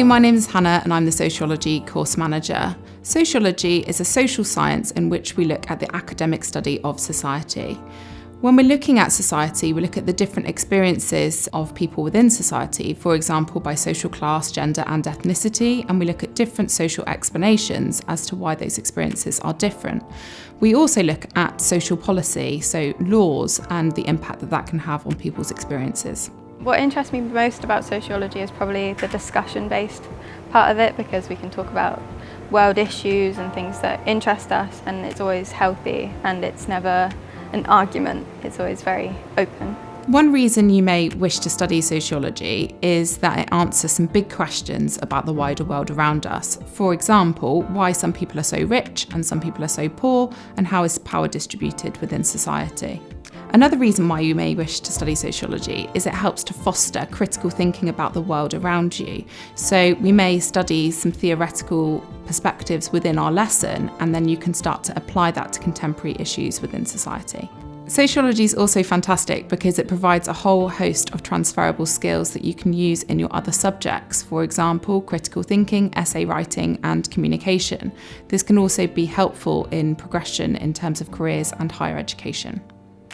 my name is Hannah and I'm the Sociology course manager. Sociology is a social science in which we look at the academic study of society. When we're looking at society, we look at the different experiences of people within society, for example, by social class, gender and ethnicity, and we look at different social explanations as to why those experiences are different. We also look at social policy, so laws, and the impact that that can have on people's experiences. What interests me most about sociology is probably the discussion-based part of it, because we can talk about world issues and things that interest us, and it's always healthy and it's never an argument, it's always very open. One reason you may wish to study sociology is that it answers some big questions about the wider world around us. For example, why some people are so rich and some people are so poor, and how is power distributed within society. Another reason why you may wish to study sociology is it helps to foster critical thinking about the world around you. So we may study some theoretical perspectives within our lesson, and then you can start to apply that to contemporary issues within society. Sociology is also fantastic because it provides a whole host of transferable skills that you can use in your other subjects. For example, critical thinking, essay writing, and communication. This can also be helpful in progression in terms of careers and higher education.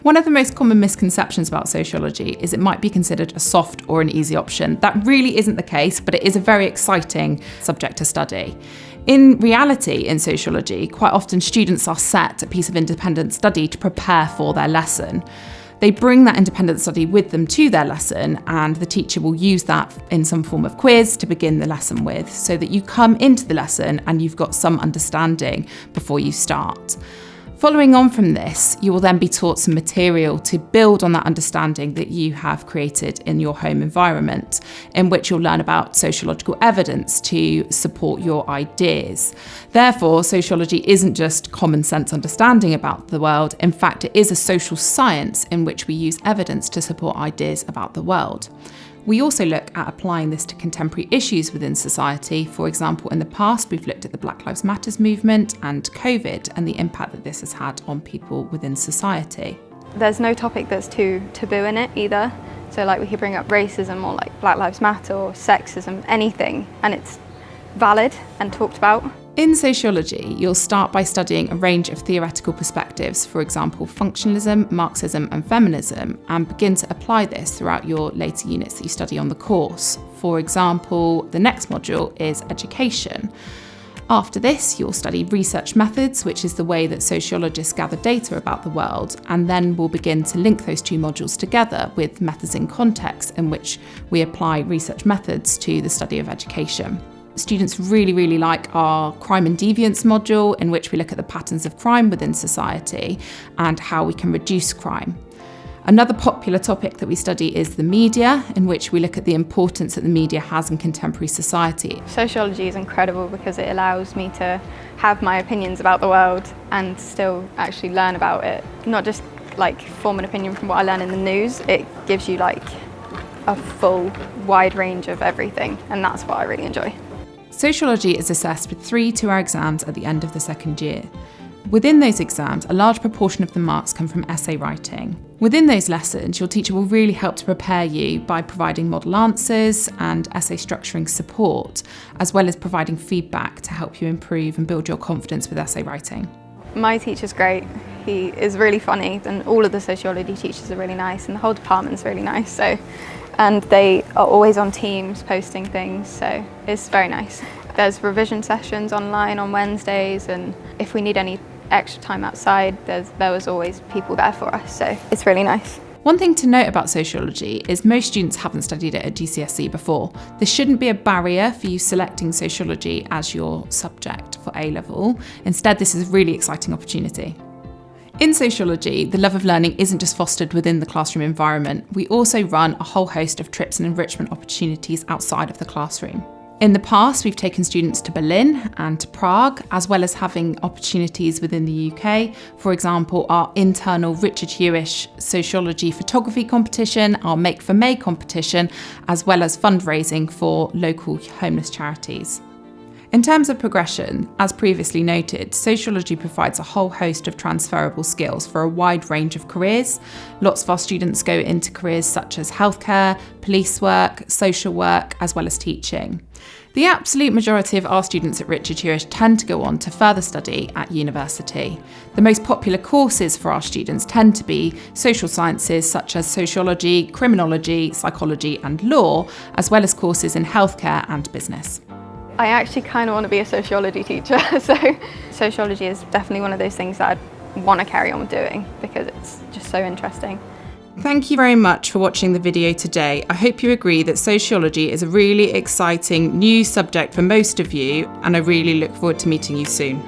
One of the most common misconceptions about sociology is it might be considered a soft or an easy option. That really isn't the case, but it is a very exciting subject to study. In reality, in sociology, quite often students are set a piece of independent study to prepare for their lesson. They bring that independent study with them to their lesson, and the teacher will use that in some form of quiz to begin the lesson with, so that you come into the lesson and you've got some understanding before you start. Following on from this, you will then be taught some material to build on that understanding that you have created in your home environment, in which you'll learn about sociological evidence to support your ideas. Therefore, sociology isn't just common sense understanding about the world. In fact, it is a social science in which we use evidence to support ideas about the world. We also look at applying this to contemporary issues within society. For example, in the past, we've looked at the Black Lives Matter movement and COVID and the impact that this has had on people within society. There's no topic that's too taboo in it either. So like we could bring up racism or like Black Lives Matter or sexism, anything, and it's valid and talked about. In sociology, you'll start by studying a range of theoretical perspectives, for example, functionalism, Marxism and feminism, and begin to apply this throughout your later units that you study on the course. For example, the next module is education. After this, you'll study research methods, which is the way that sociologists gather data about the world, and then we'll begin to link those two modules together with methods in context, in which we apply research methods to the study of education. Students really like our crime and deviance module, in which we look at the patterns of crime within society and how we can reduce crime. Another popular topic that we study is the media, in which we look at the importance that the media has in contemporary society. Sociology is incredible because it allows me to have my opinions about the world and still actually learn about it. Not just like form an opinion from what I learn in the news, it gives you like a full wide range of everything, and that's what I really enjoy. Sociology is assessed with 3 2-hour exams at the end of the second year. Within those exams, a large proportion of the marks come from essay writing. Within those lessons, your teacher will really help to prepare you by providing model answers and essay structuring support, as well as providing feedback to help you improve and build your confidence with essay writing. My teacher's great. He is really funny, and all of the sociology teachers are really nice, and the whole department's really nice. And they are always on Teams posting things, so it's very nice. There's revision sessions online on Wednesdays, and if we need any extra time outside, there was always people there for us, so it's really nice. One thing to note about sociology is most students haven't studied it at GCSE before. This shouldn't be a barrier for you selecting sociology as your subject for A-level. Instead, this is a really exciting opportunity. In sociology, the love of learning isn't just fostered within the classroom environment. We also run a whole host of trips and enrichment opportunities outside of the classroom. In the past, we've taken students to Berlin and to Prague, as well as having opportunities within the UK. For example, our internal Richard Huish sociology photography competition, our Make for May competition, as well as fundraising for local homeless charities. In terms of progression, as previously noted, sociology provides a whole host of transferable skills for a wide range of careers. Lots of our students go into careers such as healthcare, police work, social work, as well as teaching. The absolute majority of our students at Richard Huish tend to go on to further study at university. The most popular courses for our students tend to be social sciences such as sociology, criminology, psychology and law, as well as courses in healthcare and business. I actually kind of want to be a sociology teacher, so sociology is definitely one of those things that I'd want to carry on doing because it's just so interesting. Thank you very much for watching the video today. I hope you agree that sociology is a really exciting new subject for most of you, and I really look forward to meeting you soon.